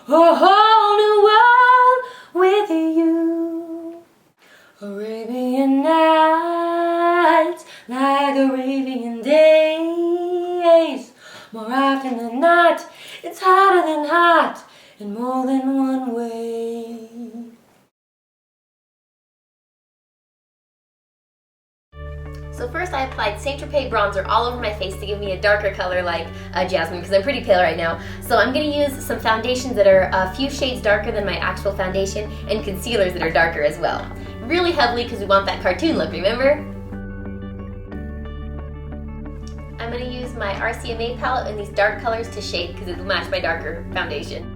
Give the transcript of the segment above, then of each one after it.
a whole new world with you. Arabian nights, like Arabian days. More often than not, it's hotter than hot in more than one way. So first I applied St. Tropez bronzer all over my face to give me a darker color like Jasmine, because I'm pretty pale right now. So I'm going to use some foundations that are a few shades darker than my actual foundation, and concealers that are darker as well. Really heavily because we want that cartoon look, remember? I'm going to use my RCMA palette in these dark colors to shade because it'll match my darker foundation.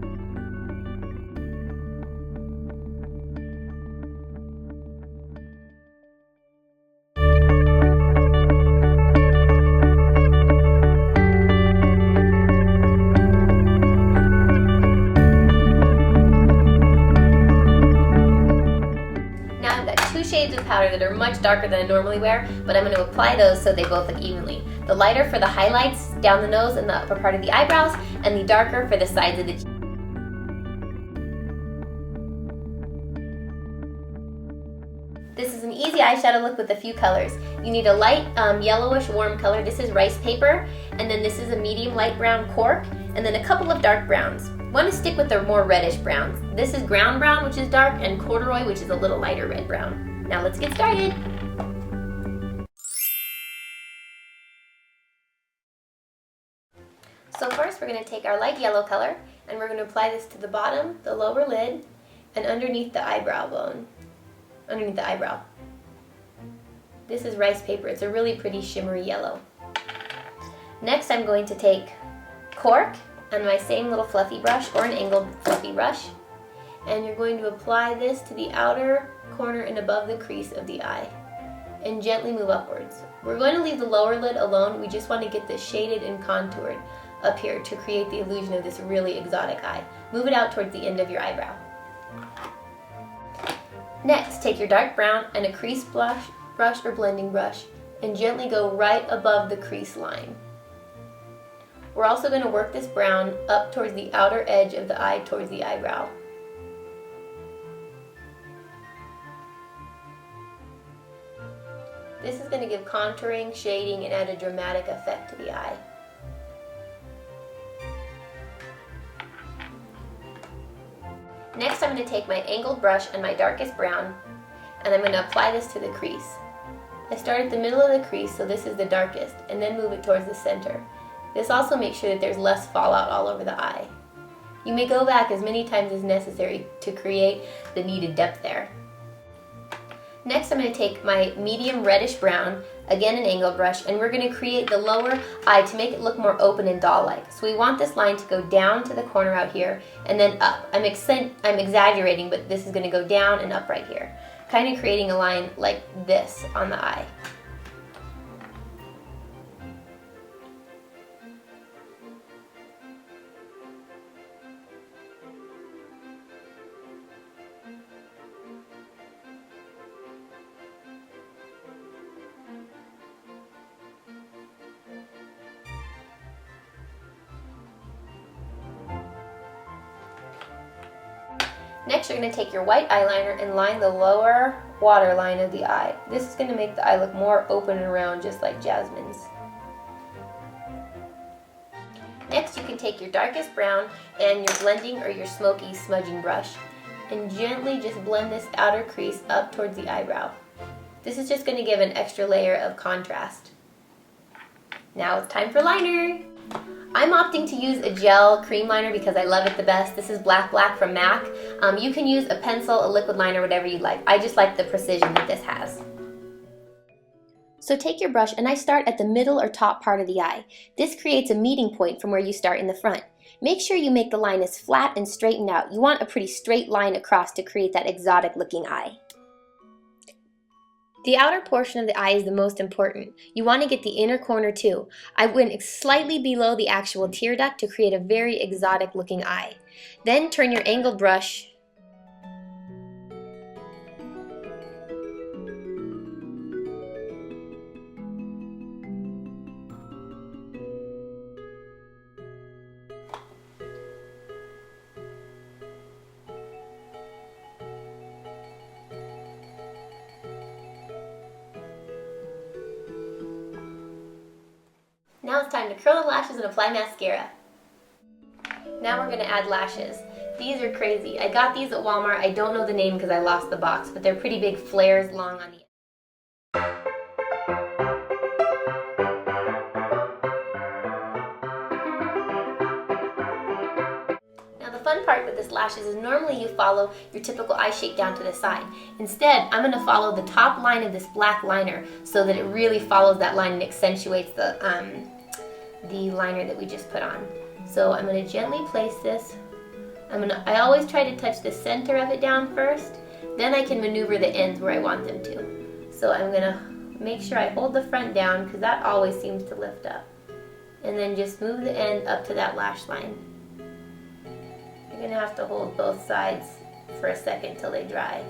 Shades of powder that are much darker than I normally wear, but I'm going to apply those so they both look evenly. The lighter for the highlights down the nose and the upper part of the eyebrows, and the darker for the sides of the cheeks. This is an easy eyeshadow look with a few colors. You need a light yellowish warm color. This is rice paper, and then this is a medium light brown cork, and then a couple of dark browns. Want to stick with the more reddish browns. This is ground brown, which is dark, and corduroy, which is a little lighter red brown. Now let's get started. So first we're going to take our light yellow color and we're going to apply this to the bottom, the lower lid, and underneath the eyebrow bone. Underneath the eyebrow. This is rice paper. It's a really pretty shimmery yellow. Next I'm going to take CORK and my same little fluffy brush, or an angled fluffy brush, and you're going to apply this to the outer corner and above the crease of the eye and gently move upwards. We're going to leave the lower lid alone. We just want to get this shaded and contoured up here to create the illusion of this really exotic eye. Move it out towards the end of your eyebrow. Next, take your dark brown and a crease brush or blending brush and gently go right above the crease line. We're also going to work this brown up towards the outer edge of the eye towards the eyebrow. This is going to give contouring, shading, and add a dramatic effect to the eye. Next I'm going to take my angled brush and my darkest brown, and I'm going to apply this to the crease. I start at the middle of the crease, so this is the darkest, and then move it towards the center. This also makes sure that there's less fallout all over the eye. You may go back as many times as necessary to create the needed depth there. Next I'm going to take my medium reddish brown, again an angled brush, and we're going to create the lower eye to make it look more open and doll-like. So we want this line to go down to the corner out here and then up. I'm exaggerating, but this is going to go down and up right here, kind of creating a line like this on the eye. Next, you're going to take your white eyeliner and line the lower waterline of the eye. This is going to make the eye look more open and round, just like Jasmine's. Next, you can take your darkest brown and your blending or your smoky smudging brush and gently just blend this outer crease up towards the eyebrow. This is just going to give an extra layer of contrast. Now it's time for liner. I'm opting to use a gel cream liner because I love it the best. This is Black from MAC. You can use a pencil, a liquid liner, whatever you like. I just like the precision that this has. So take your brush and I start at the middle or top part of the eye. This creates a meeting point from where you start in the front. Make sure you make the line as flat and straightened out. You want a pretty straight line across to create that exotic looking eye. The outer portion of the eye is the most important. You want to get the inner corner too. I went slightly below the actual tear duct to create a very exotic looking eye. Then turn your angled brush Now it's time to curl the lashes and apply mascara. Now we're going to add lashes. These are crazy. I got these at Walmart. I don't know the name because I lost the box, but they're pretty big flares long on the end. Now the fun part with this lashes is normally you follow your typical eye shape down to the side. Instead, I'm going to follow the top line of this black liner so that it really follows that line and accentuates the liner that we just put on. So I'm going to gently place this. I always try to touch the center of it down first, then I can maneuver the ends where I want them to. So I'm going to make sure I hold the front down because that always seems to lift up. And then just move the end up to that lash line. You're going to have to hold both sides for a second till they dry.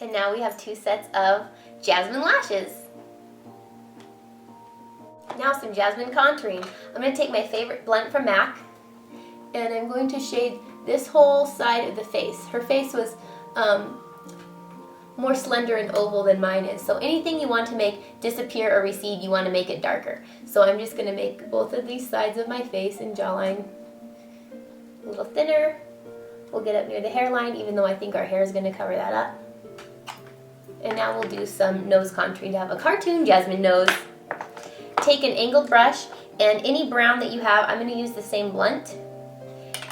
And now we have 2 sets of Jasmine lashes. Now some Jasmine contouring. I'm going to take my favorite blend from MAC and I'm going to shade this whole side of the face. Her face was more slender and oval than mine is. So anything you want to make disappear or recede, you want to make it darker. So I'm just going to make both of these sides of my face and jawline a little thinner. We'll get up near the hairline, even though I think our hair is going to cover that up. And now we'll do some nose contouring to have a cartoon Jasmine nose. Take an angled brush and any brown that you have, I'm going to use the same blunt.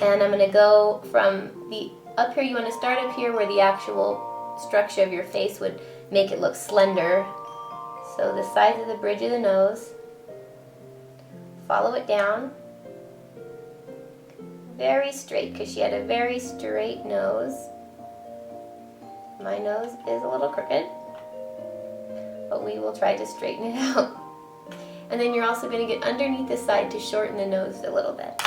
And I'm going to go from the up here, you want to start up here where the actual structure of your face would make it look slender. So the sides of the bridge of the nose. Follow it down. Very straight because she had a very straight nose. My nose is a little crooked, but we will try to straighten it out. And then you're also going to get underneath the side to shorten the nose a little bit.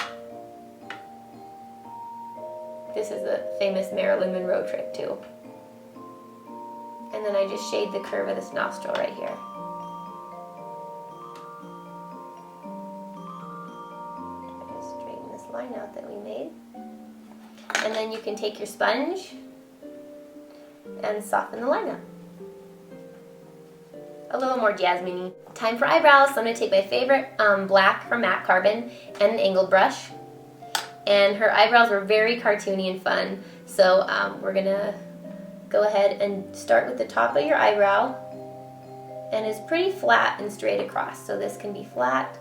This is a famous Marilyn Monroe trick too. And then I just shade the curve of this nostril right here. Just straighten this line out that we made. And then you can take your sponge and soften the line up. A little more Jasmine-y. Time for eyebrows. So I'm going to take my favorite black from MAC Carbon and an angled brush. And her eyebrows were very cartoony and fun. So we're going to go ahead and start with the top of your eyebrow. And it's pretty flat and straight across. So this can be flat.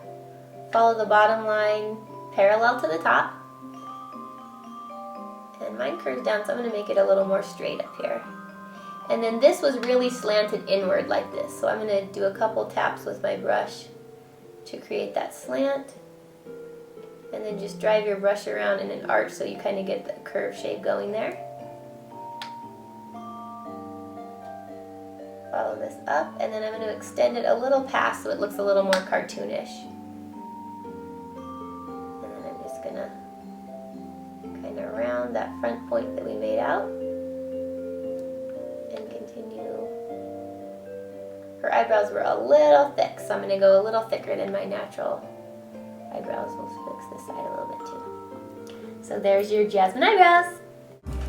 Follow the bottom line parallel to the top. And mine curves down, so I'm going to make it a little more straight up here. And then this was really slanted inward like this. So I'm going to do a couple taps with my brush to create that slant. And then just drive your brush around in an arch so you kind of get the curve shape going there. Follow this up, and then I'm going to extend it a little past so it looks a little more cartoonish. And then I'm just going to kind of round that front point that we made out. And continue. Her eyebrows were a little thick, so I'm going to go a little thicker than my natural eyebrows. We'll fix this side a little bit too. So there's your Jasmine eyebrows.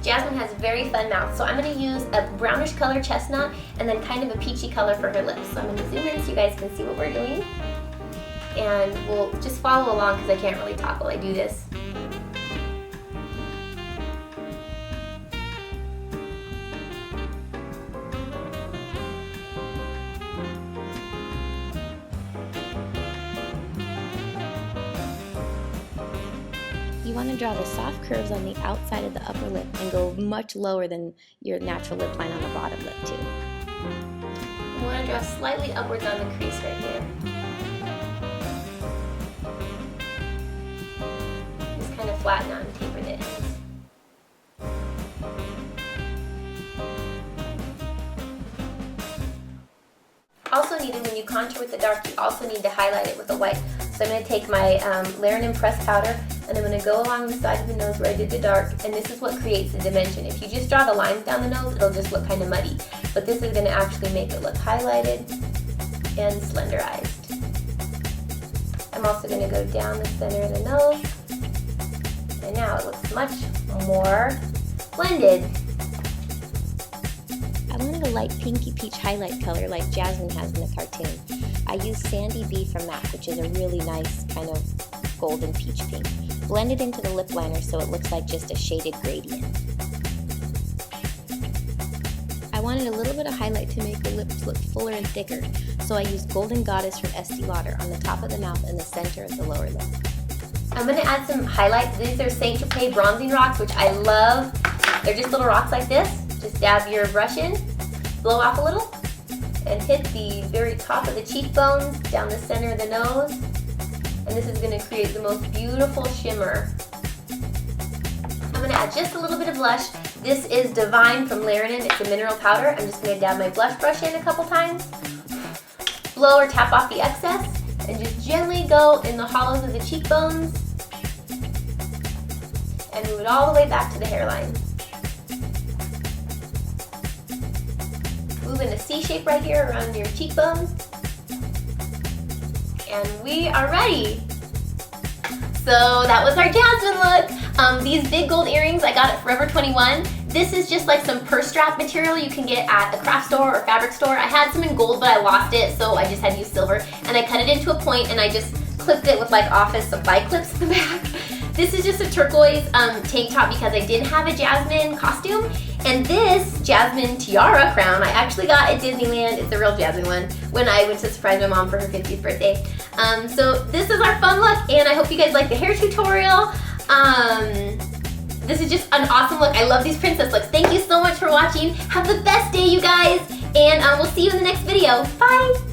Jasmine has a very fun mouth, so I'm going to use a brownish color chestnut and then kind of a peachy color for her lips. So I'm going to zoom in so you guys can see what we're doing. And we'll just follow along because I can't really talk while I do this. You want to draw the soft curves on the outside of the upper lip and go much lower than your natural lip line on the bottom lip too. You want to draw slightly upwards on the crease right here. Just kind of flatten out and taper the ends. Also needed, when you contour with the dark, you also need to highlight it with the white. So I'm going to take my Larenim pressed powder and I'm going to go along the side of the nose where I did the dark, and this is what creates the dimension. If you just draw the lines down the nose, it'll just look kind of muddy. But this is going to actually make it look highlighted and slenderized. I'm also going to go down the center of the nose, and now it looks much more blended. wanted a light pinky peach highlight color like Jasmine has in the cartoon. I used Sandy B from MAC, which is a really nice kind of golden peach pink. Blend it into the lip liner so it looks like just a shaded gradient. I wanted a little bit of highlight to make the lips look fuller and thicker, so I used Golden Goddess from Estee Lauder on the top of the mouth and the center of the lower lip. I'm going to add some highlights. These are Tropez bronzing rocks, which I love. They're just little rocks like this. Just dab your brush in, blow off a little, and hit the very top of the cheekbones, down the center of the nose. And this is going to create the most beautiful shimmer. I'm going to add just a little bit of blush. This is Divine from Larenim. It's a mineral powder. I'm just going to dab my blush brush in a couple times, blow or tap off the excess, and just gently go in the hollows of the cheekbones and move it all the way back to the hairline. Move in a C shape right here around your cheekbones. And we are ready. So that was our Jasmine look. These big gold earrings, I got at Forever 21. This is just like some purse strap material you can get at a craft store or fabric store. I had some in gold, but I lost it, so I just had to use silver. And I cut it into a point and I just clipped it with like office supply clips in the back. This is just a turquoise tank top because I didn't have a Jasmine costume. And this Jasmine tiara crown I actually got at Disneyland. It's a real Jasmine one when I went to surprise my mom for her 50th birthday. So this is our fun look, and I hope you guys like the hair tutorial. This is just an awesome look. I love these princess looks. Thank you so much for watching. Have the best day, you guys, and we'll see you in the next video. Bye!